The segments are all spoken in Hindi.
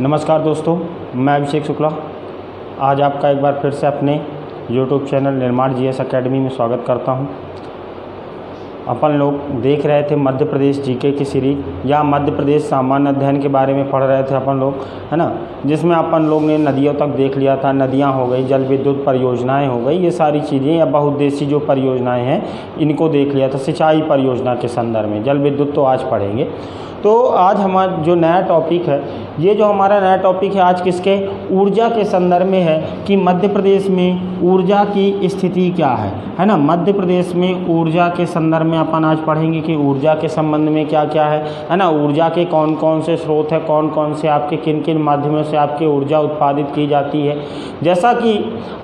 नमस्कार दोस्तों, मैं अभिषेक शुक्ला आज आपका एक बार फिर से अपने YouTube चैनल निर्माण जीएस एकेडमी में स्वागत करता हूं। अपन लोग देख रहे थे मध्य प्रदेश जीके की सीरीज या मध्य प्रदेश सामान्य अध्ययन के बारे में पढ़ रहे थे अपन लोग, है ना, जिसमें अपन लोग ने नदियों तक देख लिया था। नदियां हो गई, जल विद्युत परियोजनाएं हो गई, ये सारी चीज़ें या बहुउद्देशीय जो परियोजनाएं हैं इनको देख लिया था। सिंचाई परियोजना के संदर्भ में जल विद्युत तो आज पढ़ेंगे। तो आज हमारा जो नया टॉपिक है, ये जो हमारा नया टॉपिक है आज किसके, ऊर्जा के संदर्भ में है कि मध्य प्रदेश में ऊर्जा की स्थिति क्या है ना। मध्य प्रदेश में ऊर्जा के संदर्भ में अपन आज पढ़ेंगे कि ऊर्जा के संबंध में क्या क्या है ना। ऊर्जा के कौन कौन से स्रोत है, कौन कौन से आपके किन किन माध्यमों से आपकी ऊर्जा उत्पादित की जाती है। जैसा कि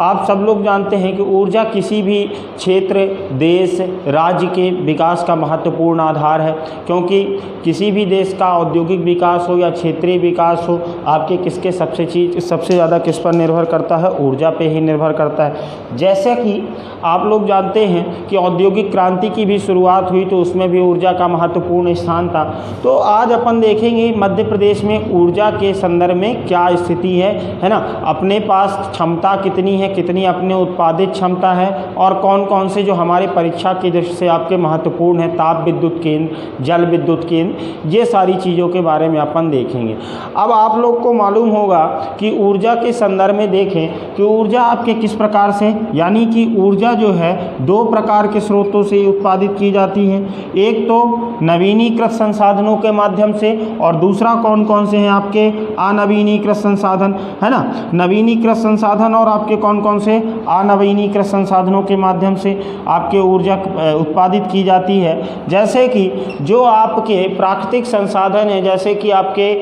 आप सब लोग जानते हैं कि ऊर्जा किसी भी क्षेत्र, देश, राज्य के विकास का महत्वपूर्ण आधार है, क्योंकि किसी भी देश का औद्योगिक विकास हो या क्षेत्रीय विकास हो, आपके किसके सबसे ज़्यादा किस पर निर्भर करता है, ऊर्जा पे ही निर्भर करता है। जैसे कि आप लोग जानते हैं कि औद्योगिक क्रांति की भी शुरुआत हुई तो उसमें भी ऊर्जा का महत्वपूर्ण स्थान था। तो आज अपन देखेंगे मध्य प्रदेश में ऊर्जा के संदर्भ में क्या स्थिति है ना। अपने पास क्षमता कितनी है, कितनी अपने उत्पादित क्षमता है, और कौन कौन से जो हमारे परीक्षा की दृष्टि से आपके महत्वपूर्ण है, ताप विद्युत केंद्र, जल विद्युत केंद्र, ये सारी चीज़ों के बारे में अपन देखेंगे। अब आप लोग को मालूम होगा कि ऊर्जा के संदर्भ में देखें कि ऊर्जा आपके किस प्रकार से, यानी कि ऊर्जा जो है दो प्रकार के स्रोतों से उत्पादित की जाती है। एक तो नवीनीकृत संसाधनों के माध्यम से, और दूसरा कौन कौन से हैं आपके अनवीनीकृत संसाधन, है ना। नवीनीकृत संसाधन और आपके कौन कौन से अनवीनीकृत संसाधनों के माध्यम से आपके ऊर्जा उत्पादित की जाती है। जैसे कि जो आपके प्राकृतिक संसाधन है, जैसे कि आपके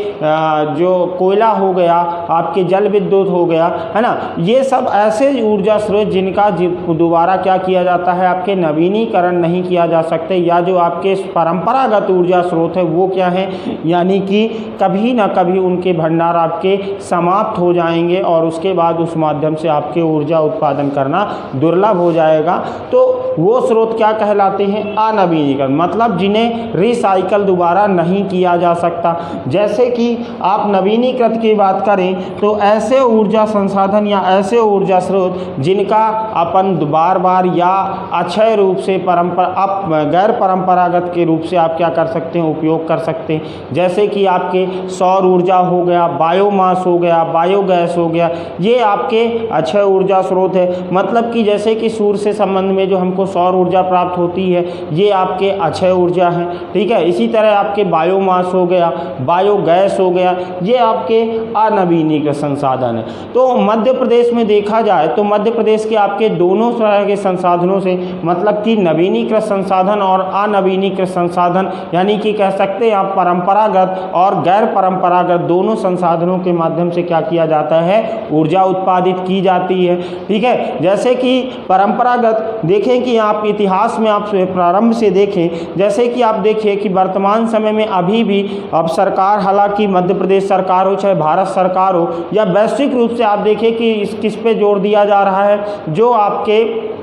जो कोयला हो गया, आपके जल विद्युत हो गया, है ना, ये सब ऐसे ऊर्जा स्रोत जिनका दोबारा क्या किया जाता है, आपके नवीनीकरण नहीं किया जा सकते, या जो आपके परंपरागत ऊर्जा स्रोत है वो क्या है, यानी कि कभी ना कभी उनके भंडार आपके समाप्त हो जाएंगे और उसके बाद उस माध्यम से आपके ऊर्जा उत्पादन करना दुर्लभ हो जाएगा। तो वो स्रोत क्या कहलाते हैं, अनवीनीकरण, मतलब जिन्हें रिसाइकल दोबारा नहीं किया जा सकता। जैसे कि आप नवीनीकृत की बात करें तो ऐसे ऊर्जा संसाधन या ऐसे ऊर्जा स्रोत जिनका अपन बार बार या अक्षय रूप से गैर परंपरागत के रूप से आप क्या कर सकते हैं, उपयोग कर सकते हैं। जैसे कि आपके सौर ऊर्जा हो गया, बायोमास हो गया, बायोगैस हो गया, ये आपके अक्षय ऊर्जा स्रोत है। मतलब कि जैसे कि सूर्य से संबंध में जो हमको सौर ऊर्जा प्राप्त होती है, ये आपके अक्षय ऊर्जा है, ठीक है। इसी तरह आपके बायोमास हो गया, बायोगैस हो गया, ये आपके अनवीनीकृत संसाधन है। तो मध्य प्रदेश में देखा जाए तो मध्य प्रदेश के आपके दोनों तरह के संसाधनों से, मतलब कि नवीनीकृत संसाधन और अनवीनीकृत संसाधन, यानी कि कह सकते हैं आप परंपरागत और गैर परंपरागत दोनों संसाधनों के माध्यम से क्या किया जाता है, ऊर्जा उत्पादित की जाती है, ठीक है। जैसे कि परंपरागत देखें कि आप इतिहास में आप प्रारंभ से देखें, जैसे कि आप देखिए कि वर्तमान समय में अभी भी अब सरकार, हालांकि मध्य प्रदेश सरकार हो चाहे भारत सरकार हो या वैश्विक रूप से आप देखिए कि किस पे जोर दिया जा रहा है, जो आपके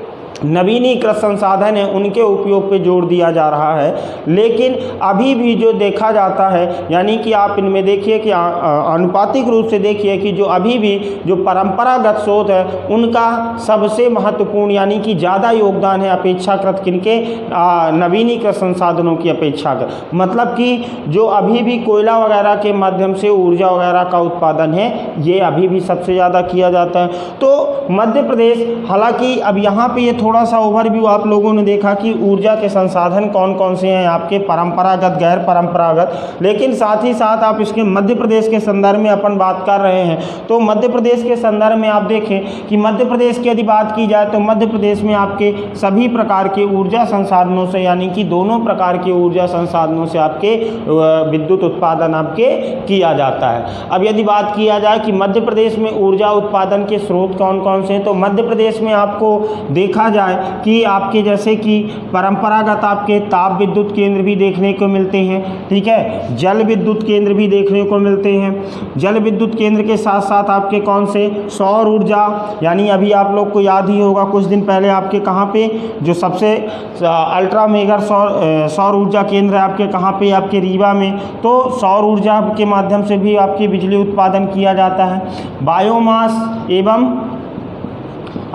नवीनीकृत संसाधन है उनके उपयोग पे जोर दिया जा रहा है। लेकिन अभी भी जो देखा जाता है, यानी कि आप इनमें देखिए कि अनुपातिक रूप से देखिए कि जो अभी भी जो परंपरागत स्रोत है उनका सबसे महत्वपूर्ण, यानी कि ज़्यादा योगदान है अपेक्षाकृत किनके, नवीनीकृत संसाधनों की अपेक्षाकृत। मतलब कि जो अभी भी कोयला वगैरह के माध्यम से ऊर्जा वगैरह का उत्पादन है, ये अभी भी सबसे ज़्यादा किया जाता है। तो मध्य प्रदेश, हालांकि अब यहाँ पे ये थोड़ा सा ओवरव्यू आप लोगों ने देखा कि ऊर्जा के संसाधन कौन कौन से हैं आपके, परंपरागत, गैर परंपरागत, लेकिन साथ ही साथ आप इसके मध्य प्रदेश के संदर्भ में अपन बात कर रहे हैं। तो मध्य प्रदेश के संदर्भ में आप देखें कि मध्य प्रदेश की यदि बात की जाए तो मध्य प्रदेश में आपके सभी प्रकार के ऊर्जा संसाधनों से, यानी कि दोनों प्रकार के ऊर्जा संसाधनों से आपके विद्युत उत्पादन आपके किया जाता है। अब यदि बात किया जाए कि मध्य प्रदेश में ऊर्जा उत्पादन के स्रोत कौन कौन से हैं, तो मध्य प्रदेश में आपको देखा जाए कि आपके जैसे कि परंपरागत आपके ताप विद्युत केंद्र भी देखने को मिलते हैं, ठीक है, जल विद्युत केंद्र भी देखने को मिलते हैं। जल विद्युत केंद्र के साथ साथ आपके कौन से, सौर ऊर्जा, यानी अभी आप लोग को याद ही होगा कुछ दिन पहले आपके कहाँ पे जो सबसे अल्ट्रा मेगा सौर ऊर्जा केंद्र है आपके कहाँ पे, आपके रीवा में। तो सौर ऊर्जा के माध्यम से भी आपकी बिजली उत्पादन किया जाता है। बायोमास एवं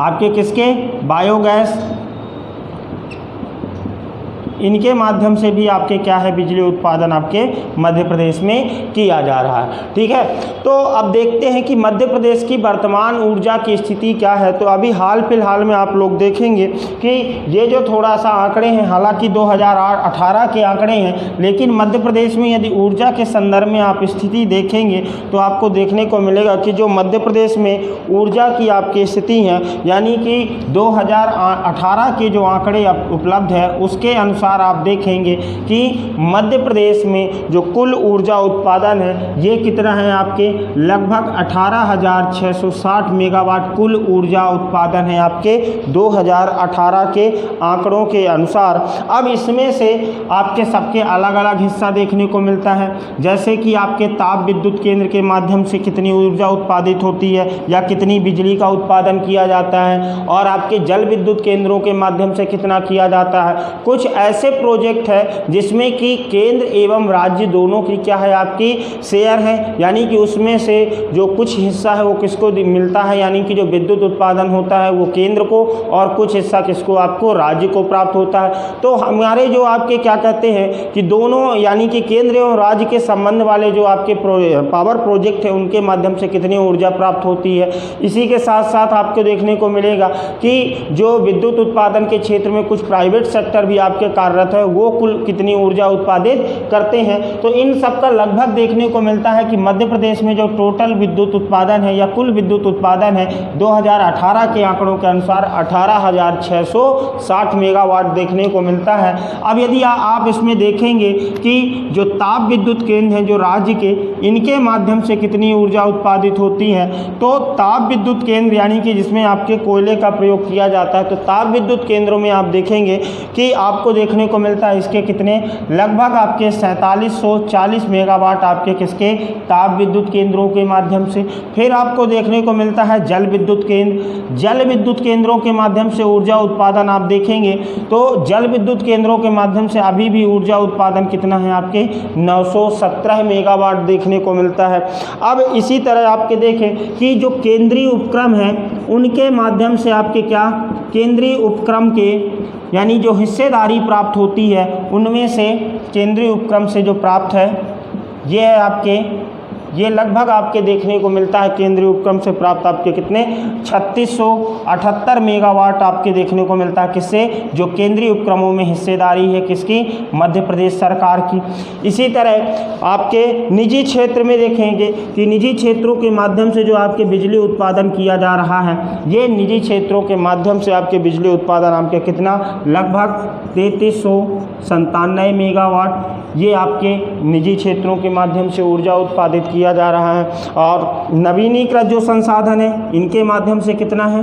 आपके किसके, बायोगैस, इनके माध्यम से भी आपके क्या है, बिजली उत्पादन आपके मध्य प्रदेश में किया जा रहा है, ठीक है। तो अब देखते हैं कि मध्य प्रदेश की वर्तमान ऊर्जा की स्थिति क्या है। तो अभी हाल फिलहाल में आप लोग देखेंगे कि ये जो थोड़ा सा आंकड़े हैं, हालांकि 2018 के आंकड़े हैं, लेकिन मध्य प्रदेश में यदि ऊर्जा के संदर्भ में आप स्थिति देखेंगे तो आपको देखने को मिलेगा कि जो मध्य प्रदेश में ऊर्जा की आपकी स्थिति है, यानी कि 2018 के जो आंकड़े उपलब्ध है उसके अनुसार आप देखेंगे कि मध्य प्रदेश में जो कुल ऊर्जा उत्पादन है ये कितना है, आपके लगभग 18,660 मेगावाट कुल ऊर्जा उत्पादन है आपके 2018 के आंकड़ों के अनुसार। अब इसमें से आपके सबके अलग अलग हिस्सा देखने को मिलता है, जैसे कि आपके ताप विद्युत केंद्र के माध्यम से कितनी ऊर्जा उत्पादित होती है या कितनी बिजली का उत्पादन किया जाता है, और आपके जल विद्युत केंद्रों के माध्यम से कितना किया जाता है। कुछ ऐसे प्रोजेक्ट है जिसमें कि केंद्र एवं राज्य दोनों की क्या है, आपकी शेयर है, यानी कि उसमें से जो कुछ हिस्सा है वो किसको मिलता है, यानी कि जो विद्युत उत्पादन होता है वो केंद्र को, और कुछ हिस्सा किसको, आपको राज्य को प्राप्त होता है। तो हमारे जो आपके क्या कहते हैं कि दोनों, यानी कि केंद्र एवं राज्य के संबंध वाले जो आपके पावर प्रोजेक्ट है उनके माध्यम से कितनी ऊर्जा प्राप्त होती है। इसी के साथ साथ आपको देखने को मिलेगा कि जो विद्युत उत्पादन के क्षेत्र में कुछ प्राइवेट सेक्टर भी आपके कार्यरत है वो कुल कितनी ऊर्जा उत्पादित करते हैं। तो इन सब का लगभग देखने को मिलता है कि मध्य प्रदेश में जो टोटल विद्युत उत्पादन है या कुल विद्युत उत्पादन है 2018 के आंकड़ों के अनुसार 18,660 मेगावाट देखने को मिलता है। अब यदि आप इसमें देखेंगे कि जो ताप विद्युत केंद्र हैं जो राज्य के, इनके माध्यम से कितनी ऊर्जा उत्पादित होती है, तो ताप विद्युत केंद्र यानी कि जिसमें आपके कोयले का प्रयोग किया जाता है, तो ताप विद्युत केंद्रों में आप देखेंगे कि आपको देखने को मिलता है इसके कितने, लगभग आपके 4740 मेगावाट आपके किसके, ताप विद्युत केंद्रों के माध्यम से। फिर आपको देखने को मिलता है जल विद्युत केंद्र। जल विद्युत केंद्रों के माध्यम से ऊर्जा उत्पादन आप देखेंगे तो जल विद्युत केंद्रों के माध्यम से अभी भी ऊर्जा उत्पादन कितना है, आपके 917 मेगावाट देखने को मिलता है। अब इसी तरह आपके देखें कि जो केंद्रीय उपक्रम है उनके माध्यम से आपके क्या, केंद्रीय उपक्रम के यानी जो हिस्सेदारी प्राप्त होती है उनमें से केंद्रीय उपक्रम से जो प्राप्त है ये है आपके, ये लगभग आपके देखने को मिलता है केंद्रीय उपक्रम से प्राप्त आपके कितने 3678 मेगावाट आपके देखने को मिलता है, किससे, जो केंद्रीय उपक्रमों में हिस्सेदारी है किसकी, मध्य प्रदेश सरकार की। इसी तरह आपके निजी क्षेत्र में देखेंगे कि निजी क्षेत्रों के माध्यम से जो आपके बिजली उत्पादन किया जा रहा है, ये निजी क्षेत्रों के माध्यम से आपके बिजली उत्पादन आपके कितना, लगभग 3397 मेगावाट ये आपके निजी क्षेत्रों के माध्यम से ऊर्जा उत्पादित किया जा रहा है। और नवीनीकृत जो संसाधन है इनके माध्यम से कितना है,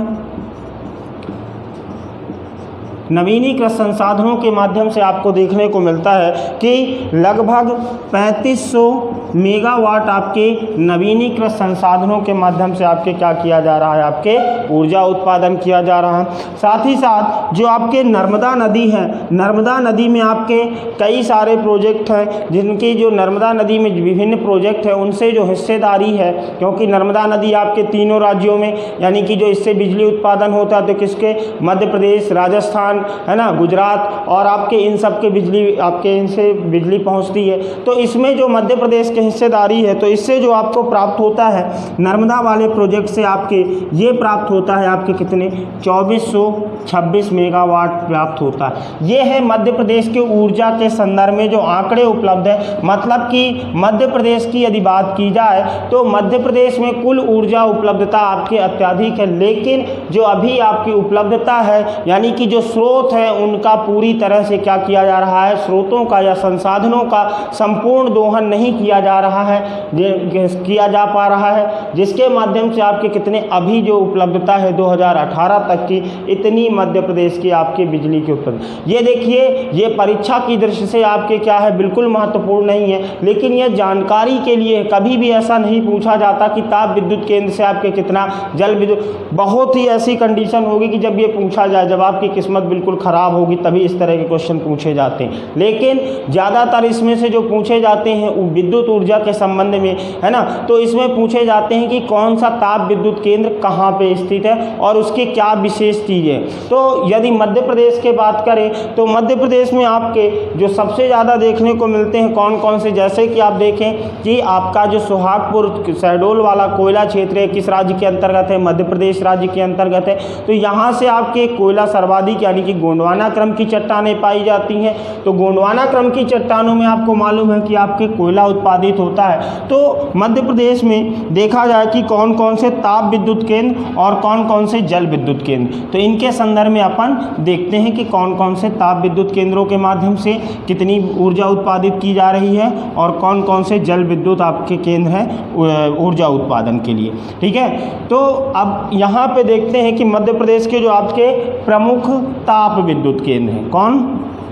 नवीनीकृत संसाधनों के माध्यम से आपको देखने को मिलता है कि लगभग 3500 मेगावाट आपके नवीनीकृत संसाधनों के माध्यम से आपके क्या किया जा रहा है, आपके ऊर्जा उत्पादन किया जा रहा है। साथ ही साथ जो आपके नर्मदा नदी है, नर्मदा नदी में आपके कई सारे प्रोजेक्ट हैं जिनकी जो नर्मदा नदी में विभिन्न प्रोजेक्ट है उनसे जो हिस्सेदारी है, क्योंकि नर्मदा नदी आपके तीनों राज्यों में यानी कि जो इससे बिजली उत्पादन होता है तो किसके, मध्य प्रदेश, राजस्थान है ना, गुजरात, और आपके इन सब के बिजली आपके इनसे बिजली पहुंचती है। तो इसमें जो मध्य प्रदेश की हिस्सेदारी है तो इससे जो आपको प्राप्त होता है नर्मदा वाले प्रोजेक्ट से आपके ये प्राप्त होता है आपके कितने 2426 मेगावाट प्राप्त होता है। ये है मध्य प्रदेश के ऊर्जा के संदर्भ में जो आंकड़े उपलब्ध है। मतलब कि मध्य प्रदेश की यदि बात की जाए तो मध्य प्रदेश में कुल ऊर्जा उपलब्धता आपकी अत्यधिक है, लेकिन जो अभी आपकी उपलब्धता है यानी कि जो स्रोत स्रोत हैं उनका पूरी तरह से क्या किया जा रहा है, स्रोतों का या संसाधनों का संपूर्ण दोहन नहीं किया जा रहा है, किया जा पा रहा है, जिसके माध्यम से आपके कितने अभी जो उपलब्धता है 2018 तक की इतनी मध्य प्रदेश की आपकी बिजली की उत्पत्ति। ये देखिए, ये परीक्षा की दृष्टि से आपके क्या है, बिल्कुल महत्वपूर्ण नहीं है, लेकिन यह जानकारी के लिए कभी भी ऐसा नहीं पूछा जाता कि ताप विद्युत केंद्र से आपके कितना जल विद्युत। बहुत ही ऐसी कंडीशन होगी कि जब ये पूछा जाए, जब आपकी किस्मत बिल्कुल ख़राब होगी तभी इस तरह के क्वेश्चन पूछे जाते हैं, लेकिन ज़्यादातर इसमें से जो पूछे जाते हैं विद्युत ऊर्जा के संबंध में, है ना, तो इसमें पूछे जाते हैं कि कौन सा ताप विद्युत केंद्र कहाँ पे स्थित है और उसकी क्या विशेष चीज़ें। तो यदि मध्य प्रदेश के बात करें तो मध्य प्रदेश में आपके जो सबसे ज़्यादा देखने को मिलते हैं कौन कौन से, जैसे कि आप देखें कि आपका जो सुहागपुर शहडोल वाला कोयला क्षेत्र है किस राज्य के अंतर्गत है, मध्य प्रदेश राज्य के अंतर्गत है। तो यहाँ से आपके कोयला सर्वाधिक यानी कि गोंडवाना क्रम की चट्टानें पाई जाती हैं। तो गोंडवाना क्रम की चट्टानों में आपको मालूम है कि आपके कोयला उत्पादित होता है। तो मध्य प्रदेश में देखा जाए कि कौन कौन से ताप विद्युत केंद्र और कौन कौन से जल विद्युत केंद्र, तो इनके संदर्भ में अपन देखते हैं कि कौन कौन से ताप विद्युत केंद्रों के माध्यम से कितनी ऊर्जा उत्पादित की जा रही है और कौन कौन से जल विद्युत आपके केंद्र हैं ऊर्जा उत्पादन के लिए। ठीक है, तो अब यहाँ पे देखते हैं कि मध्य प्रदेश के जो आपके प्रमुख ताप विद्युत केंद्र हैं, कौन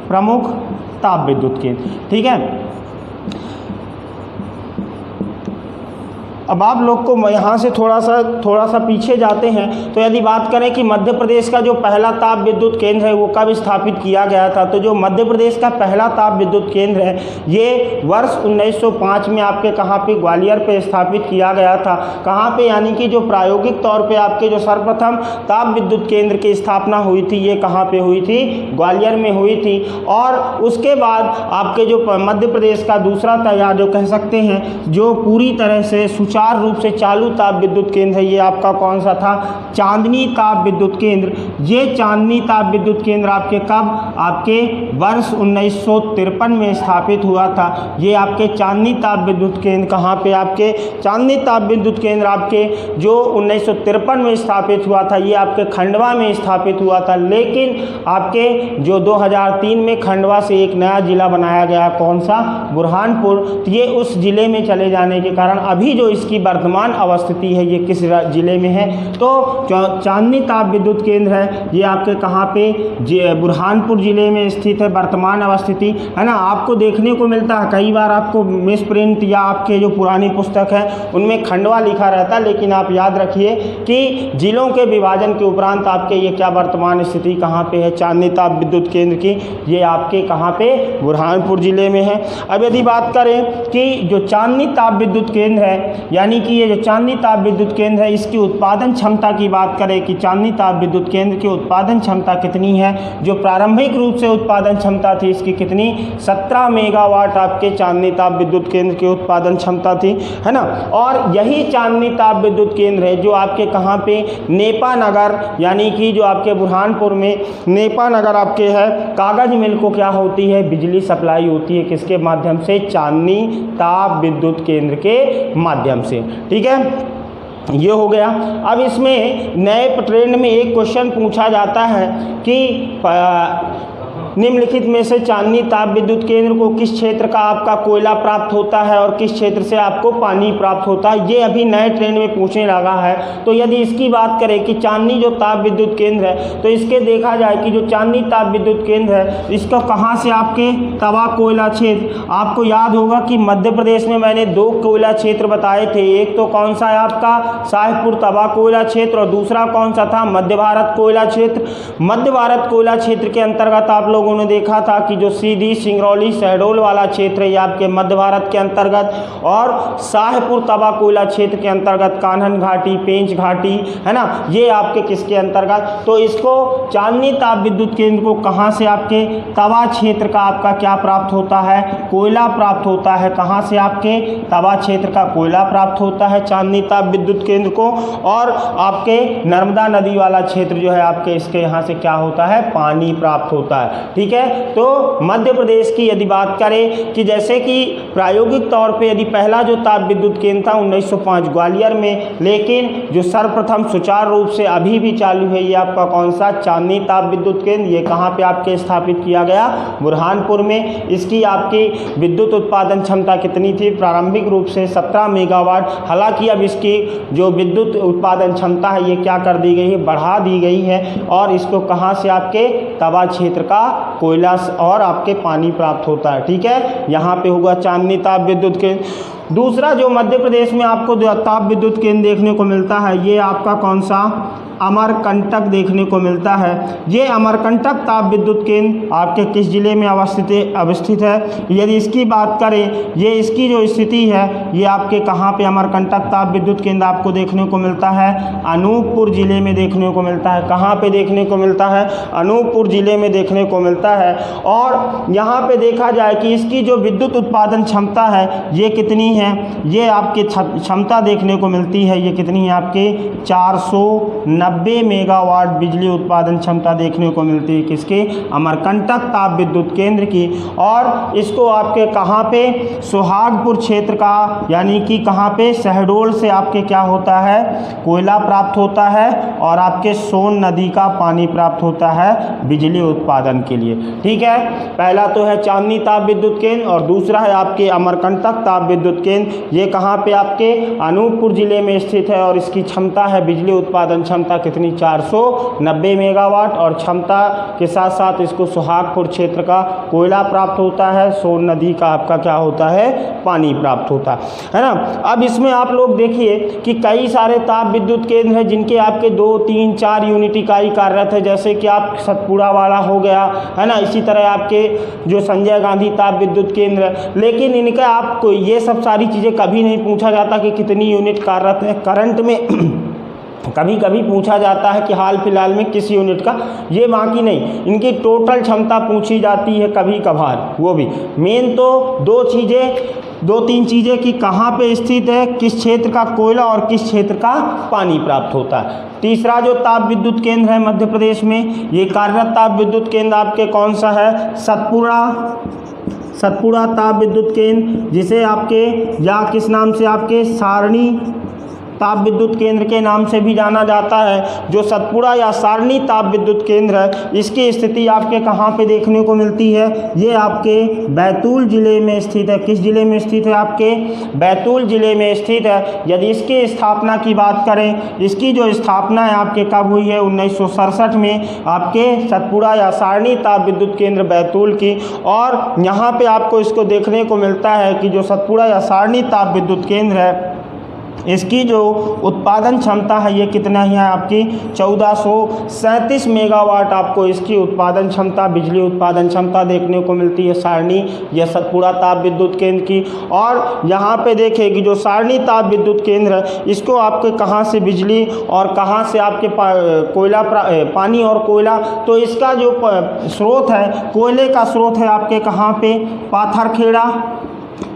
प्रमुख ताप विद्युत केंद्र। ठीक है, अब आप लोग को यहाँ से थोड़ा सा पीछे जाते हैं तो यदि बात करें कि मध्य प्रदेश का जो पहला ताप विद्युत केंद्र है वो कब स्थापित किया गया था, तो जो मध्य प्रदेश का पहला ताप विद्युत केंद्र है ये वर्ष 1905 में आपके कहाँ पे, ग्वालियर पे स्थापित किया गया था। कहाँ पे, यानी कि जो प्रायोगिक तौर पे आपके जो सर्वप्रथम ताप विद्युत केंद्र की स्थापना हुई थी ये कहाँ पे हुई थी, ग्वालियर में हुई थी। और उसके बाद आपके जो मध्य प्रदेश का दूसरा या जो कह सकते हैं जो पूरी तरह से सुचारू रूप से चालू ताप विद्युत केंद्र है ये आपका कौन सा था, चांदनी ताप विद्युत केंद्र। ये चांदनी ताप विद्युत केंद्र आपके कब, आपके वर्ष 1953 में स्थापित हुआ था। ये आपके चांदनी ताप विद्युत केंद्र कहाँ पे, आपके चांदनी ताप विद्युत केंद्र आपके जो 1953 में स्थापित हुआ था ये आपके खंडवा में स्थापित हुआ था। लेकिन आपके जो 2003 में खंडवा से एक नया जिला बनाया गया, कौन सा, बुरहानपुर। तो ये उस जिले में चले जाने के कारण अभी जो इसकी वर्तमान अवस्थिति है ये किस जिले में है, तो चांदनी ताप विद्युत केंद्र है ये आपके कहाँ पे, बुरहानपुर जिले में स्थित है वर्तमान अवस्थिति, है ना। आपको देखने को मिलता है कई बार आपको मिस प्रिंट या आपके जो पुरानी पुस्तक है उनमें खंडवा लिखा रहता है, लेकिन आप याद रखिए कि जिलों के विभाजन के उपरांत आपके ये क्या वर्तमान स्थिति कहाँ पे है, चांदनी ताप विद्युत केंद्र की, ये आपके कहाँ पे, बुरहानपुर जिले में है। अब यदि बात करें कि जो चांदनी ताप विद्युत केंद्र है यानी कि ये जो चांदनी ताप विद्युत केंद्र है इसकी उत्पादन क्षमता की बात करें कि चांदनी ताप विद्युत केंद्र की उत्पादन क्षमता कितनी है, जो प्रारंभिक रूप से उत्पादन क्षमता थी इसकी कितनी, 17 मेगावाट आपके चांदनी ताप विद्युत केंद्र की उत्पादन क्षमता थी, है ना। और यही चांदनी ताप विद्युत केंद्र है जो आपके कहाँ पे, नेपा नगर, यानी कि जो आपके बुरहानपुर में नेपा नगर आपके है, कागज मिल को क्या होती है, बिजली सप्लाई होती है किसके माध्यम से, चांदनी ताप विद्युत केंद्र के माध्यम से। ठीक है, ये हो गया। अब इसमें नए ट्रेंड में एक क्वेश्चन पूछा जाता है कि निम्नलिखित में से चांदनी ताप विद्युत केंद्र को किस क्षेत्र का आपका कोयला प्राप्त होता है और किस क्षेत्र से आपको पानी प्राप्त होता है, ये अभी नए ट्रेंड में पूछने लगा है। तो यदि इसकी बात करें कि चांदनी जो ताप विद्युत केंद्र है तो इसके देखा जाए कि जो चांदनी ताप विद्युत केंद्र है इसका कहाँ से, आपके तवा कोयला क्षेत्र। आपको याद होगा कि मध्य प्रदेश में मैंने 2 कोयला क्षेत्र बताए थे, एक तो कौन सा है आपका शाहपुर तवा कोयला क्षेत्र और दूसरा कौन सा था, मध्य भारत कोयला क्षेत्र। मध्य भारत कोयला क्षेत्र के अंतर्गत आप लोगों ने देखा था कि जो सीधी सिंगरौली शहडोल वाला क्षेत्र है ये आपके मध्य भारत के अंतर्गत, और शाहपुर तवा कोयला क्षेत्र के अंतर्गत कान्हन घाटी, पेंच घाटी, है ना, ये आपके किसके अंतर्गत। तो इसको चांदनी ताप विद्युत केंद्र को कहाँ से, आपके तवा क्षेत्र का आपका क्या प्राप्त होता है, कोयला प्राप्त होता है। कहाँ से, आपके तवा क्षेत्र का कोयला प्राप्त होता है चांदनी ताप विद्युत केंद्र को। और आपके नर्मदा नदी वाला क्षेत्र जो है आपके, इसके यहाँ से क्या होता है, पानी प्राप्त होता है। ठीक है। तो मध्य प्रदेश की यदि बात करें कि जैसे कि प्रायोगिक तौर पे यदि पहला जो ताप विद्युत केंद्र था 1905 ग्वालियर में, लेकिन जो सर्वप्रथम सुचारू रूप से अभी भी चालू है ये आपका कौन सा, चांदनी ताप विद्युत केंद्र। ये कहाँ पे आपके स्थापित किया गया, बुरहानपुर में। इसकी आपकी विद्युत उत्पादन क्षमता कितनी थी, प्रारंभिक रूप से 17 मेगावाट। हालांकि अब इसकी जो विद्युत उत्पादन क्षमता है ये क्या कर दी गई है, बढ़ा दी गई है। और इसको कहाँ से, आपके तवा क्षेत्र का कोयला और आपके पानी प्राप्त होता है, ठीक है। यहाँ पे होगा चांदनी ताप विद्युत केंद्र। दूसरा जो मध्य प्रदेश में आपको जो ताप विद्युत केंद्र देखने को मिलता है ये आपका कौन सा, अमरकंटक देखने को मिलता है। ये अमरकंटक ताप विद्युत केंद्र आपके किस जिले में अवस्थित है, यदि इसकी बात करें, ये इसकी जो स्थिति है ये आपके कहाँ पे, अमरकंटक ताप विद्युत केंद्र आपको देखने को मिलता है अनूपपुर जिले में देखने को मिलता है। कहाँ पे देखने को मिलता है, अनूपपुर जिले में देखने को मिलता है। और यहाँ पे देखा जाए कि इसकी जो विद्युत उत्पादन क्षमता है ये कितनी है, ये आपके क्षमता देखने को मिलती है, ये कितनी है आपके 490 मेगावाट बिजली उत्पादन क्षमता देखने को मिलती है किसके, अमरकंटक ताप विद्युत केंद्र की। और इसको आपके कहाँ पे, सुहागपुर क्षेत्र का, यानी कि कहाँ पे, शहडोल से आपके क्या होता है, कोयला प्राप्त होता है और आपके सोन नदी का पानी प्राप्त होता है बिजली उत्पादन के लिए, ठीक है। पहला तो है चांदनी ताप विद्युत केंद्र और दूसरा है आपके अमरकंटक ताप विद्युत केंद्र। ये कहाँ पे, आपके अनूपपुर जिले में स्थित है और इसकी क्षमता है बिजली उत्पादन क्षमता कितनी, 490 मेगावाट। और क्षमता के साथ साथ इसको सुहागपुर क्षेत्र का कोयला प्राप्त होता है, सोन नदी का आपका क्या होता है, पानी प्राप्त होता है ना। अब इसमें आप लोग देखिए कि कई सारे ताप विद्युत केंद्र हैं जिनके आपके 2, 3, 4 यूनिट इकाई कार्यरत है, जैसे कि आप सतपुड़ा वाला हो गया है ना। इसी तरह आपके जो संजय गांधी ताप विद्युत केंद्र, लेकिन इनका आपको ये सब सारी चीज़ें कभी नहीं पूछा जाता कि कितनी यूनिट कार्यरत है करंट में। कभी कभी पूछा जाता है कि हाल फिलहाल में किस यूनिट का, ये बाकी नहीं, इनकी टोटल क्षमता पूछी जाती है कभी कभार। वो भी मेन तो 2-3 चीज़ें कि कहाँ पे स्थित है, किस क्षेत्र का कोयला और किस क्षेत्र का पानी प्राप्त होता है। तीसरा जो ताप विद्युत केंद्र है मध्य प्रदेश में, ये कार्यरत ताप विद्युत केंद्र आपके कौन सा है, सतपुड़ा ताप विद्युत केंद्र, जिसे आपके या किस नाम से, आपके सारणी ताप विद्युत केंद्र के नाम से भी जाना जाता है। जो सतपुड़ा या सारणी ताप विद्युत केंद्र है इसकी स्थिति आपके कहाँ पे देखने को मिलती है, ये आपके बैतूल जिले में स्थित है। किस जिले में स्थित है, आपके बैतूल जिले में स्थित है। यदि इसकी स्थापना की बात करें, इसकी जो स्थापना है आपके कब हुई है, 1967 में आपके सतपुड़ा या सारणी ताप विद्युत केंद्र बैतूल की। और यहाँ पे आपको इसको देखने को मिलता है कि जो सतपुड़ा या सारणी ताप विद्युत केंद्र है इसकी जो उत्पादन क्षमता है ये कितना ही है, आपकी 1437 मेगावाट आपको इसकी उत्पादन क्षमता, बिजली उत्पादन क्षमता देखने को मिलती है सारणी या सतपुड़ा ताप विद्युत केंद्र की। और यहाँ पे देखें कि जो सारणी ताप विद्युत केंद्र है इसको आपके कहाँ से बिजली और कहाँ से आपके कोयला, पानी और कोयला, तो इसका जो स्रोत है, कोयले का स्रोत है आपके कहाँ पे, पाथरखेड़ा,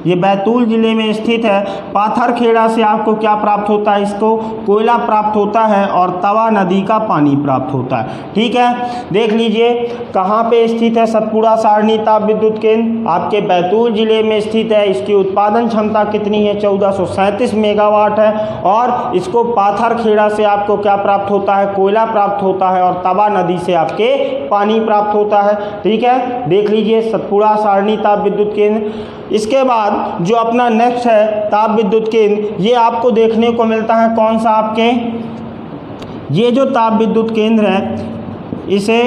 ये बैतूल जिले में स्थित है। पाथरखेड़ा से आपको क्या प्राप्त होता है, इसको कोयला प्राप्त होता है और तवा नदी का पानी प्राप्त होता है, ठीक है। देख लीजिए कहाँ पे स्थित है सतपुड़ा सारणी ताप विद्युत केंद्र, आपके बैतूल जिले में स्थित है। इसकी उत्पादन क्षमता कितनी है, 1437 मेगावाट है। और इसको पाथरखेड़ा से आपको क्या प्राप्त होता है, कोयला प्राप्त होता है और तवा नदी से आपके पानी प्राप्त होता है, ठीक है। देख लीजिए सतपुड़ा सारणी ताप विद्युत केंद्र। इसके बाद जो अपना नेक्स्ट है ताप विद्युत केंद्र, ये आपको देखने को मिलता है कौन सा, आपके ये जो ताप विद्युत केंद्र है इसे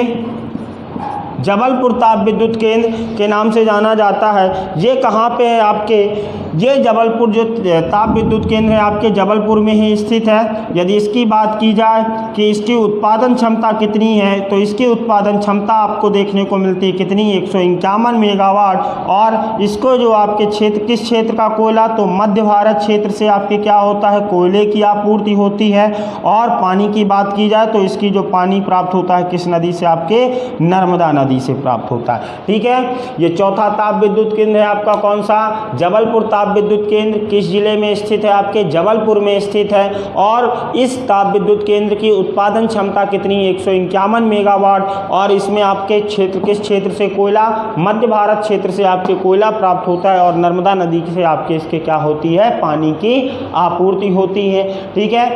जबलपुर ताप विद्युत केंद्र के नाम से जाना जाता है। ये कहाँ पे है, आपके ये जबलपुर जो ताप विद्युत केंद्र है आपके जबलपुर में ही स्थित है। यदि इसकी बात की जाए कि इसकी उत्पादन क्षमता कितनी है, तो इसकी उत्पादन क्षमता आपको देखने को मिलती है कितनी, 151 मेगावाट। और इसको जो आपके क्षेत्र, किस क्षेत्र का कोयला, तो मध्य भारत क्षेत्र से आपके क्या होता है, कोयले की आपूर्ति होती है। और पानी की बात की जाए तो इसकी जो पानी प्राप्त होता है किस नदी से, आपके नर्मदा नदी से प्राप्त होता है, ठीक है। ये चौथा ताप विद्युत केंद्र है आपका कौन सा, जबलपुर ताप ताप विद्युत केंद्र किस जिले में स्थित है? आपके जबलपुर में स्थित है। और इस ताप विद्युत केंद्र की उत्पादन क्षमता कितनी है? 151 मेगावाट। और इसमें आपके क्षेत्र, किस क्षेत्र से कोयला? मध्य भारत क्षेत्र से आपके कोयला प्राप्त होता है और नर्मदा नदी से आपके इसके क्या होती है? पानी की आपूर्ति होती है। ठीक है,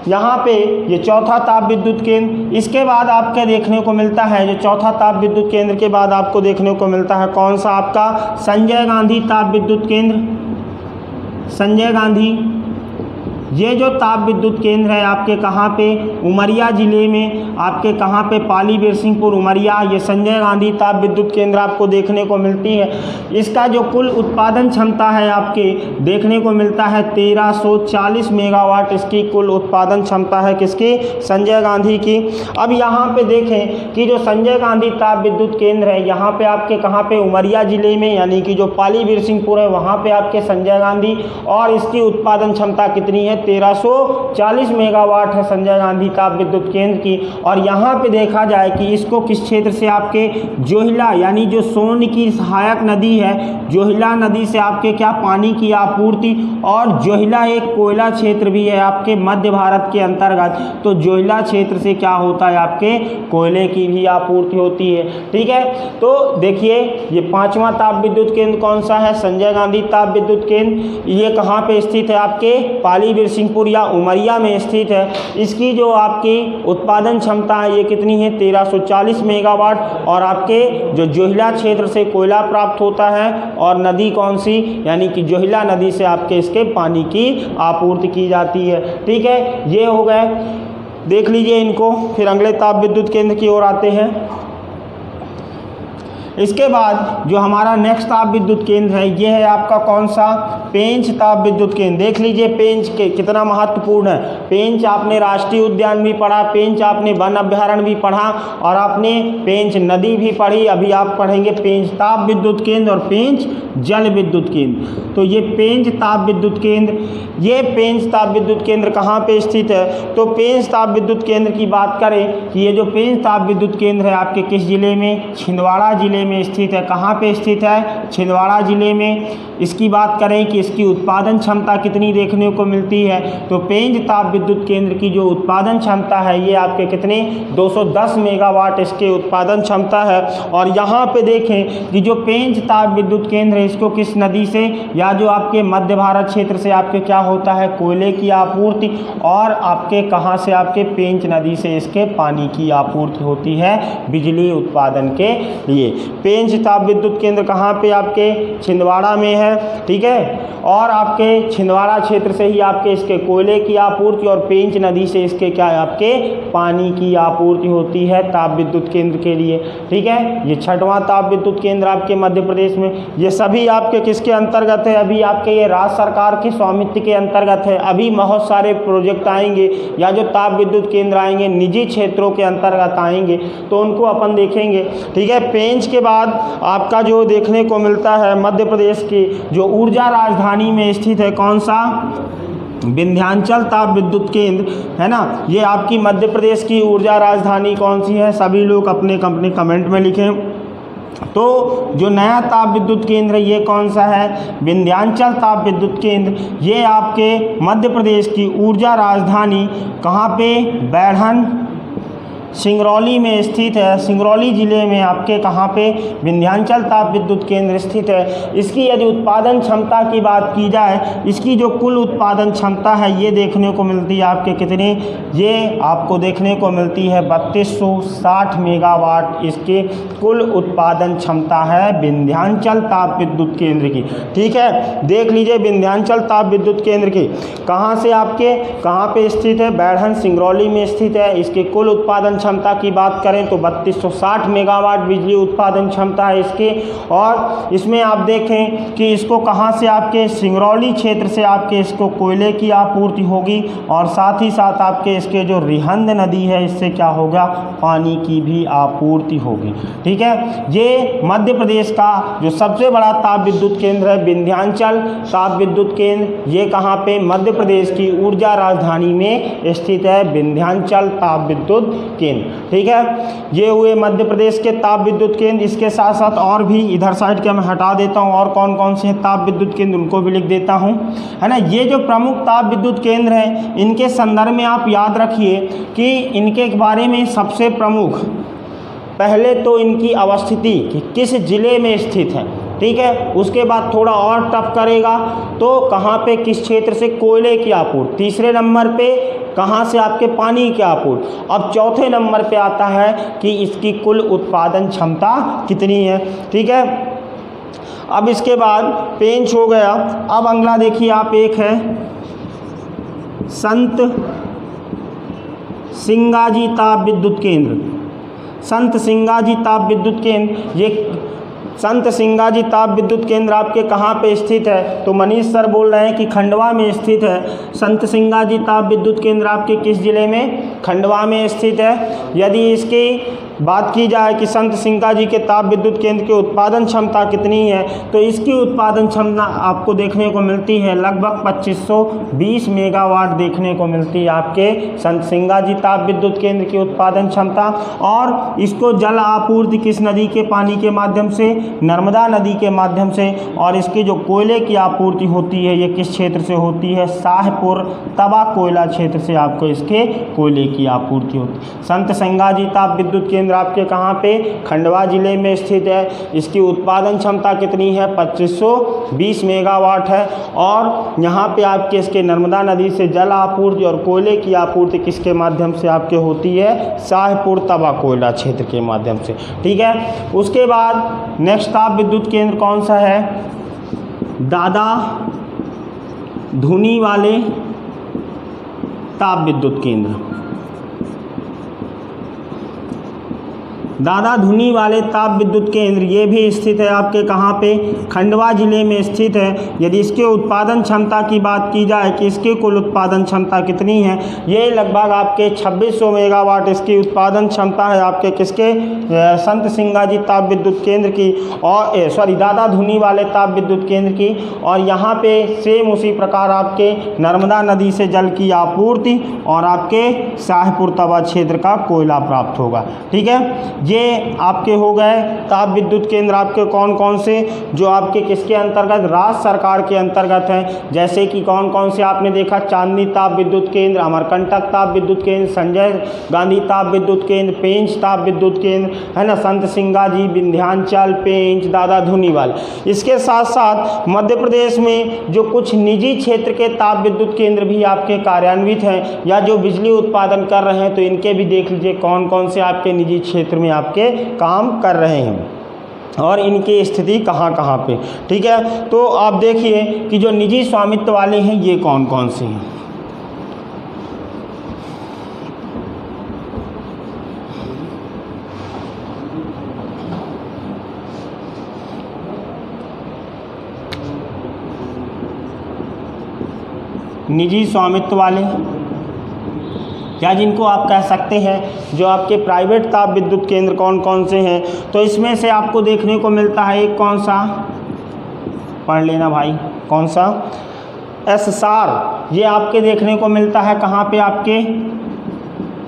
यहाँ पे ये चौथा ताप विद्युत केंद्र। इसके बाद आपके देखने को मिलता है, जो चौथा ताप विद्युत केंद्र के बाद आपको देखने को मिलता है कौन सा? आपका संजय गांधी ताप विद्युत केंद्र। संजय गांधी, ये जो ताप विद्युत केंद्र है आपके कहाँ पे? उमरिया जिले में। आपके कहाँ पे? पाली बिरसिंहपुर उमरिया। ये संजय गांधी ताप विद्युत केंद्र आपको देखने को मिलती है। इसका जो कुल उत्पादन क्षमता है आपके देखने को मिलता है 1340 मेगावाट। इसकी कुल उत्पादन क्षमता है किसकी? संजय गांधी की। अब यहाँ पे देखें कि जो संजय गांधी ताप विद्युत केंद्र है यहाँ पे आपके कहाँ पे? उमरिया जिले में, यानी कि जो पाली बिरसिंहपुर है वहाँ पे आपके संजय गांधी। और इसकी उत्पादन क्षमता कितनी है? 1340 मेगावाट है संजय गांधी ताप विद्युत केंद्र की। और यहाँ पे देखा जाए कि इसको किस क्षेत्र से? आपके जोहिला, यानी जो सोन की सहायक नदी है, जोहिला नदी से आपके क्या? पानी की आपूर्ति। और जोहिला एक कोयला क्षेत्र भी है आपके मध्य भारत के अंतर्गत। तो जोहिला क्षेत्र से क्या होता है? आपके कोयले की भी आपूर्ति होती है। ठीक है, तो देखिए ये पांचवा ताप विद्युत केंद्र कौन सा है? संजय गांधी ताप विद्युत केंद्र। ये कहाँ पे स्थित है? आपके पाली बिरसिंहपुर या उमरिया में स्थित है। इसकी जो आपकी उत्पादन क्षमता है ये कितनी है? 1340 मेगावाट। और आपके जो जोहिला क्षेत्र से कोयला प्राप्त होता है और नदी कौन सी? यानी कि जोहिला नदी से आपके इसके पानी की आपूर्ति की जाती है। ठीक है, ये हो गए, देख लीजिए इनको। फिर अगले ताप विद्युत केंद्र की ओर आते हैं। इसके बाद जो हमारा नेक्स्ट ताप विद्युत केंद्र है ये है आपका कौन सा? पेंच ताप विद्युत केंद्र। देख लीजिए पेंच के कितना महत्वपूर्ण है। पेंच आपने राष्ट्रीय उद्यान भी पढ़ा, पेंच आपने वन अभ्यारण्य भी पढ़ा और आपने पेंच नदी भी पढ़ी। अभी आप पढ़ेंगे पेंच ताप विद्युत केंद्र और पेंच जल विद्युत केंद्र। तो ये पेंच ताप विद्युत केंद्र, ये पेंच ताप विद्युत केंद्र कहाँ पे स्थित है? तो पेंच ताप विद्युत केंद्र की बात करें कि ये जो पेंच ताप विद्युत केंद्र है आपके किस जिले में? छिंदवाड़ा जिले में स्थित है। कहाँ पे स्थित है? छिंदवाड़ा जिले में। इसकी बात करें कि इसकी उत्पादन क्षमता कितनी देखने को मिलती है? तो पेंच ताप विद्युत केंद्र की जो उत्पादन क्षमता है ये आपके कितने? 210 मेगावाट इसके उत्पादन क्षमता है। और यहाँ पे देखें कि जो पेंच ताप विद्युत केंद्र है इसको किस नदी से? या जो आपके मध्य भारत क्षेत्र से आपके क्या होता है? कोयले की आपूर्ति। और आपके कहाँ से? आपके पेंच नदी से इसके पानी की आपूर्ति होती है बिजली उत्पादन के लिए। पेंच ताप विद्युत केंद्र कहाँ पे? आपके छिंदवाड़ा में है। ठीक है, और आपके छिंदवाड़ा क्षेत्र से ही आपके इसके कोयले की आपूर्ति और पेंच नदी से इसके क्या है? आपके पानी की आपूर्ति होती है ताप विद्युत केंद्र के लिए। ठीक है, ये छठवां ताप विद्युत केंद्र आपके मध्य प्रदेश में। ये सभी आपके किसके अंतर्गत है? अभी आपके ये राज्य सरकार के स्वामित्व के अंतर्गत है। अभी बहुत सारे प्रोजेक्ट आएंगे या जो ताप विद्युत केंद्र आएंगे निजी क्षेत्रों के अंतर्गत आएंगे तो उनको अपन देखेंगे। ठीक है, पेंच के बाद आपका जो देखने को मिलता है मध्य प्रदेश की जो ऊर्जा राजधानी में स्थित है कौन सा? विंध्याचल ताप विद्युत केंद्र है ना। ये आपकी मध्य प्रदेश की ऊर्जा राजधानी कौन सी है? सभी लोग अपने कमेंट में लिखें। तो जो नया ताप विद्युत केंद्र है ये कौन सा है? विंध्याचल ताप विद्युत केंद्र। ये आपके मध्य प्रदेश की ऊर्जा राजधानी कहाँ पे? बैढ़न सिंगरौली में स्थित है। सिंगरौली जिले में आपके कहाँ पे? विंध्याचल ताप विद्युत केंद्र स्थित है। इसकी यदि उत्पादन क्षमता की बात की जाए, इसकी जो कुल उत्पादन क्षमता है ये देखने को मिलती है आपके कितने? ये आपको देखने को मिलती है 3260 मेगावाट इसके कुल उत्पादन क्षमता है विंध्याचल ताप विद्युत केंद्र की। ठीक है, देख लीजिए विंध्याचल ताप विद्युत केंद्र की कहाँ से आपके कहाँ पे स्थित है? बैढ़न सिंगरौली में स्थित है। इसके कुल उत्पादन क्षमता की बात करें तो 3260 मेगावाट बिजली उत्पादन क्षमता है इसके। और इसमें आप देखें कि इसको कहाँ से? आपके सिंगरौली क्षेत्र से आपके इसको कोयले की आपूर्ति होगी और साथ ही साथ आपके इसके जो रिहंद नदी है इससे क्या होगा? पानी की भी आपूर्ति होगी। ठीक है, ये मध्य प्रदेश का जो सबसे बड़ा ताप विद्युत केंद्र है विंध्याचल ताप विद्युत केंद्र। ये कहाँ पे? मध्य प्रदेश की ऊर्जा राजधानी में स्थित है विंध्याचल ताप विद्युत केंद्र। केंद्र। ठीक है, ये हुए मध्य प्रदेश के ताप विद्युत केंद्र। इसके साथ साथ और भी इधर साइड के मैं हटा देता हूँ, और कौन कौन से ताप विद्युत केंद्र उनको भी लिख देता हूँ, है ना। ये जो प्रमुख ताप विद्युत केंद्र हैं, इनके संदर्भ में आप याद रखिए कि इनके बारे में सबसे प्रमुख, पहले तो इनकी अवस्थिति कि किस जिले में स्थित है। ठीक है, उसके बाद थोड़ा और टफ करेगा तो कहाँ पे, किस क्षेत्र से कोयले की आपूर्ति। तीसरे नंबर पे कहाँ से आपके पानी की आपूर्ति। अब चौथे नंबर पे आता है कि इसकी कुल उत्पादन क्षमता कितनी है। ठीक है, अब इसके बाद पेंच हो गया। अब अगला देखिए आप, एक है संत सिंगाजी ताप विद्युत केंद्र। संत सिंगाजी ताप विद्युत केंद्र, ये संत सिंगाजी ताप विद्युत केंद्र आपके कहाँ पे स्थित है, तो मनीष सर बोल रहे हैं कि खंडवा में स्थित है। संत सिंगाजी ताप विद्युत केंद्र आपके किस जिले में, खंडवा में स्थित है। यदि इसकी बात की जाए कि संत सिंगाजी के ताप विद्युत केंद्र की उत्पादन क्षमता कितनी है, तो इसकी उत्पादन क्षमता आपको देखने को मिलती है लगभग 2520 मेगावाट देखने को मिलती है आपके संत सिंगाजी ताप विद्युत केंद्र की उत्पादन क्षमता। और इसको जल आपूर्ति किस नदी के पानी के माध्यम से, नर्मदा नदी के माध्यम से। और इसकी जो कोयले की आपूर्ति होती है, ये किस क्षेत्र से होती है, शाहपुर तवा कोयला क्षेत्र से आपको इसके कोयले की आपूर्ति होती है। संत सिंगाजी ताप विद्युत केंद्र आपके कहाँ पे, खंडवा जिले में स्थित है। इसकी उत्पादन क्षमता कितनी है, 2520 मेगावाट है। और यहाँ पे आपके इसके नर्मदा नदी से जल आपूर्ति और कोयले की आपूर्ति किसके माध्यम से आपके होती है, शाहपुर तवा कोयला क्षेत्र के माध्यम से। ठीक है, उसके बाद नेक्स्ट ताप विद्युत केंद्र कौन सा है, दादा धुनी वाले ताप विद्युत केंद्र। दादा धुनी वाले ताप विद्युत केंद्र, ये भी स्थित है आपके कहाँ पे, खंडवा जिले में स्थित है। यदि इसके उत्पादन क्षमता की बात की जाए कि इसकी कुल उत्पादन क्षमता कितनी है, ये लगभग आपके 2600 मेगावाट इसकी उत्पादन क्षमता है आपके किसके, संत सिंगाजी ताप विद्युत केंद्र की, और दादा धुनी वाले ताप विद्युत केंद्र की। और यहाँ पे सेम उसी प्रकार आपके नर्मदा नदी से जल की आपूर्ति और आपके शाहपुर तवा क्षेत्र का कोयला प्राप्त होगा। ठीक है, ये आपके हो गए ताप विद्युत केंद्र आपके कौन कौन से, जो आपके किसके अंतर्गत, राज्य सरकार के अंतर्गत हैं। जैसे कि कौन कौन से आपने देखा, चांदनी ताप विद्युत केंद्र, अमरकंटक ताप विद्युत केंद्र, संजय गांधी ताप विद्युत केंद्र, पेंच ताप विद्युत केंद्र, है ना, संत सिंगाजी, विंध्याचल, पेंच, दादा धुनीवाल। इसके साथ साथ मध्य प्रदेश में जो कुछ निजी क्षेत्र के ताप विद्युत केंद्र भी आपके कार्यान्वित हैं या जो बिजली उत्पादन कर रहे हैं, तो इनके भी देख लीजिए कौन कौन से आपके निजी क्षेत्र में आपके काम कर रहे हैं और इनकी स्थिति कहाँ कहाँ पे। ठीक है, तो आप देखिए कि जो निजी स्वामित्व वाले हैं ये कौन कौन से हैं। निजी स्वामित्व वाले या जिनको आप कह सकते हैं जो आपके प्राइवेट ताप विद्युत केंद्र कौन कौन से हैं, तो इसमें से आपको देखने को मिलता है एक कौन सा, पढ़ लेना भाई, कौन सा, एसएसआर। ये आपके देखने को मिलता है कहाँ पे, आपके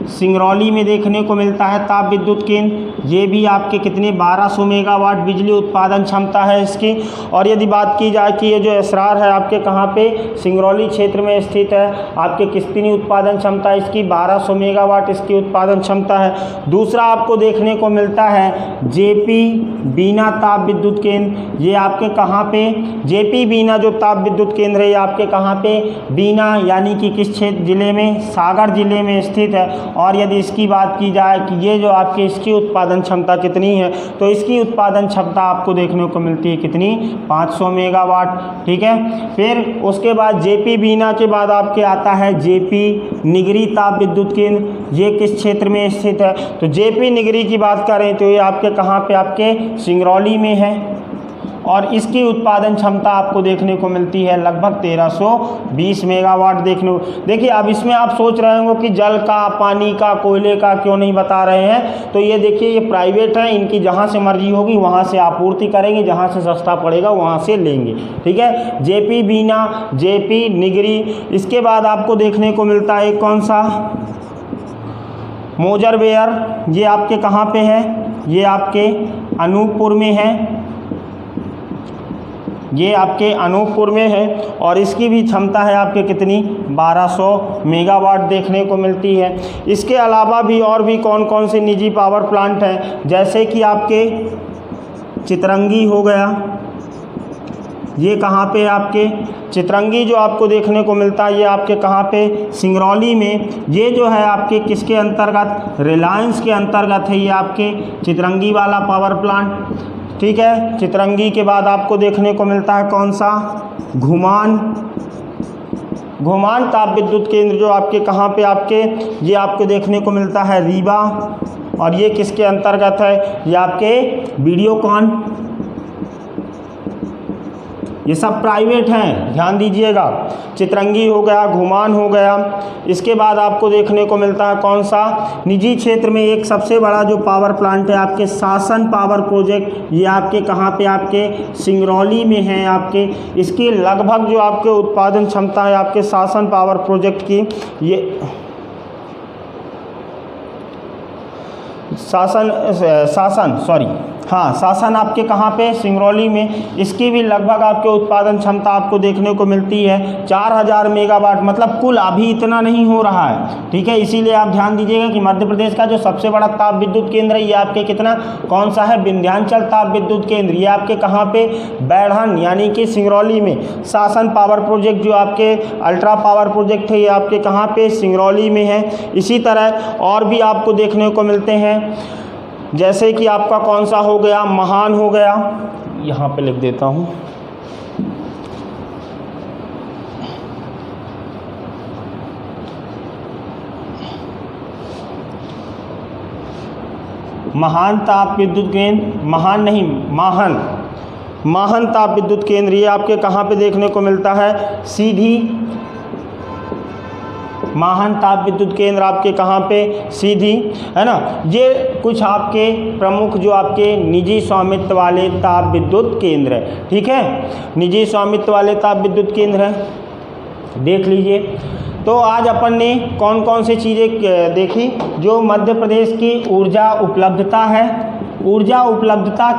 सिंगरौली में देखने को मिलता है ताप विद्युत केंद्र। ये भी आपके कितने 1200 मेगावाट बिजली उत्पादन क्षमता है इसकी। और यदि बात की जाए कि ये जो एसआर है आपके कहाँ पे, सिंगरौली क्षेत्र में स्थित है, आपके कितनी उत्पादन क्षमता इसकी 1200 मेगावाट इसकी उत्पादन क्षमता है। दूसरा आपको देखने को मिलता है जेपी बीना ताप विद्युत केंद्र। ये आपके कहाँ पे, जेपी बीना जो ताप विद्युत केंद्र है ये आपके कहाँ पे, बीना यानी कि किस क्षेत्र जिले में, सागर जिले में स्थित है। और यदि इसकी बात की जाए कि ये जो आपकी इसकी उत्पादन क्षमता कितनी है, तो इसकी उत्पादन क्षमता आपको देखने को मिलती है कितनी, 500 मेगावाट। ठीक है, फिर उसके बाद जेपी बीना के बाद आपके आता है जेपी निगरी ताप विद्युत केंद्र। ये किस क्षेत्र में स्थित है, तो जेपी निगरी की बात करें तो ये आपके कहाँ पे, आपके सिंगरौली में है। और इसकी उत्पादन क्षमता आपको देखने को मिलती है लगभग 1320 मेगावाट देखने को। देखिए अब इसमें आप सोच रहे होंगे कि जल का, पानी का, कोयले का क्यों नहीं बता रहे हैं, तो ये देखिए ये प्राइवेट है, इनकी जहाँ से मर्जी होगी वहाँ से आपूर्ति करेंगे, जहाँ से सस्ता पड़ेगा वहाँ से लेंगे। ठीक है, जेपी बीना, जेपी निगरी। इसके बाद आपको देखने को मिलता है कौन सा, मोजरबेयर ये आपके कहाँ पे है, ये आपके अनूपपुर में है, ये आपके अनूपपुर में है और इसकी भी क्षमता है आपके कितनी 1200 मेगावाट देखने को मिलती है। इसके अलावा भी और भी कौन कौन से निजी पावर प्लांट हैं, जैसे कि आपके चितरंगी हो गया, ये कहाँ पे आपके चितरंगी जो आपको देखने को मिलता है ये आपके कहाँ पे सिंगरौली में, ये जो है आपके किसके अंतर्गत, रिलायंस के अंतर्गत है ये आपके चितरंगी वाला पावर प्लांट। ठीक है, चितरंगी के बाद आपको देखने को मिलता है कौन सा, घुमान ताप विद्युत केंद्र जो आपके कहाँ पे आपके, ये आपको देखने को मिलता है रीवा और ये किसके अंतर्गत है, ये आपके वीडियोकॉन। ये सब प्राइवेट हैं, ध्यान दीजिएगा। चितरंगी हो गया, घुमान हो गया। इसके बाद आपको देखने को मिलता है कौन सा, निजी क्षेत्र में एक सबसे बड़ा जो पावर प्लांट है आपके शासन पावर प्रोजेक्ट, ये आपके कहाँ पे आपके सिंगरौली में है आपके। इसकी लगभग जो आपके उत्पादन क्षमता है आपके शासन पावर प्रोजेक्ट की, ये शासन आपके कहाँ पे, सिंगरौली में। इसकी भी लगभग आपके उत्पादन क्षमता आपको देखने को मिलती है 4000 मेगावाट, मतलब कुल अभी इतना नहीं हो रहा है। ठीक है, इसीलिए आप ध्यान दीजिएगा कि मध्य प्रदेश का जो सबसे बड़ा ताप विद्युत केंद्र है ये आपके कितना, कौन सा है, विंध्याचल ताप विद्युत केंद्र। ये आपके कहाँ पे, बैढ़न यानी कि सिंगरौली में। शासन पावर प्रोजेक्ट जो आपके अल्ट्रा पावर प्रोजेक्ट है ये आपके कहाँ पे, सिंगरौली में है। इसी तरह और भी आपको देखने को मिलते हैं, जैसे कि आपका कौन सा हो गया, महान हो गया, यहाँ पे लिख देता हूँ, महान ताप विद्युत केंद्र, माहन ताप विद्युत केंद्र, ये आपके कहाँ पे देखने को मिलता है, सीधी। माहन ताप विद्युत केंद्र आपके कहाँ पे, सीधी, है ना। ये कुछ आपके प्रमुख जो आपके निजी स्वामित्व वाले ताप विद्युत केंद्र है। ठीक है, निजी स्वामित्व वाले ताप विद्युत केंद्र है, देख लीजिए। तो आज अपन ने कौन कौन सी चीज़ें देखी, जो मध्य प्रदेश की ऊर्जा उपलब्धता है, ऊर्जा उपलब्धता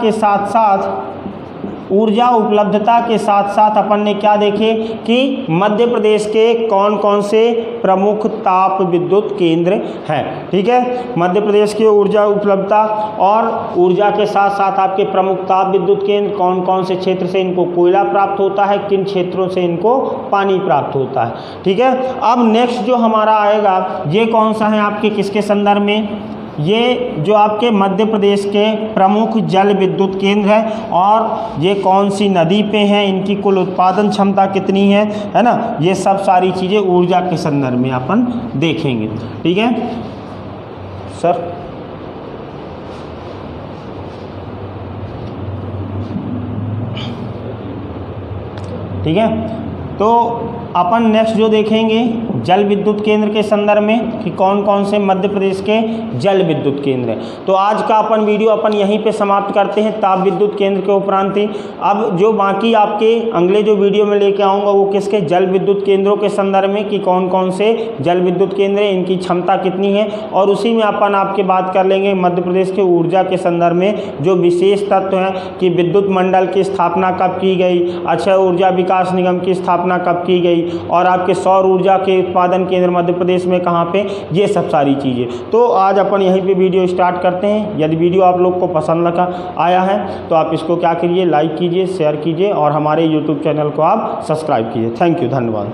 के साथ साथ अपन ने क्या देखे कि मध्य प्रदेश के कौन कौन से प्रमुख ताप विद्युत केंद्र हैं। ठीक है, मध्य प्रदेश की ऊर्जा उपलब्धता और ऊर्जा के साथ साथ आपके प्रमुख ताप विद्युत केंद्र, कौन कौन से क्षेत्र से इनको कोयला प्राप्त होता है, किन क्षेत्रों से इनको पानी प्राप्त होता है। ठीक है, अब नेक्स्ट जो हमारा आएगा ये कौन सा है आपके, किसके संदर्भ में, ये जो आपके मध्य प्रदेश के प्रमुख जल विद्युत केंद्र है और ये कौन सी नदी पे हैं, इनकी कुल उत्पादन क्षमता कितनी है ना। ये सब सारी चीज़ें ऊर्जा के संदर्भ में अपन देखेंगे। ठीक है सर। ठीक है, तो अपन नेक्स्ट जो देखेंगे जल विद्युत केंद्र के संदर्भ में कि कौन कौन से मध्य प्रदेश के जल विद्युत केंद्र हैं। तो आज का अपन वीडियो अपन यहीं पे समाप्त करते हैं ताप विद्युत केंद्र के उपरांत ही। अब जो बाकी आपके अगले जो वीडियो में लेके आऊँगा वो किसके, जल विद्युत केंद्रों के संदर्भ में कि कौन कौन से जल विद्युत केंद्र हैं, इनकी क्षमता कितनी है, और उसी में अपन आपके बात कर लेंगे मध्य प्रदेश के ऊर्जा के संदर्भ में जो विशेष तत्व हैं कि विद्युत मंडल की स्थापना कब की गई, अक्षय ऊर्जा विकास निगम की स्थापना कब की गई, और आपके सौर ऊर्जा के उत्पादन केंद्र मध्य प्रदेश में कहाँ पे, ये सब सारी चीज़ें। तो आज अपन यहीं पे वीडियो स्टार्ट करते हैं। यदि वीडियो आप लोग को पसंद आया है तो आप इसको क्या करिए, लाइक कीजिए, शेयर कीजिए और हमारे यूट्यूब चैनल को आप सब्सक्राइब कीजिए। थैंक यू, धन्यवाद।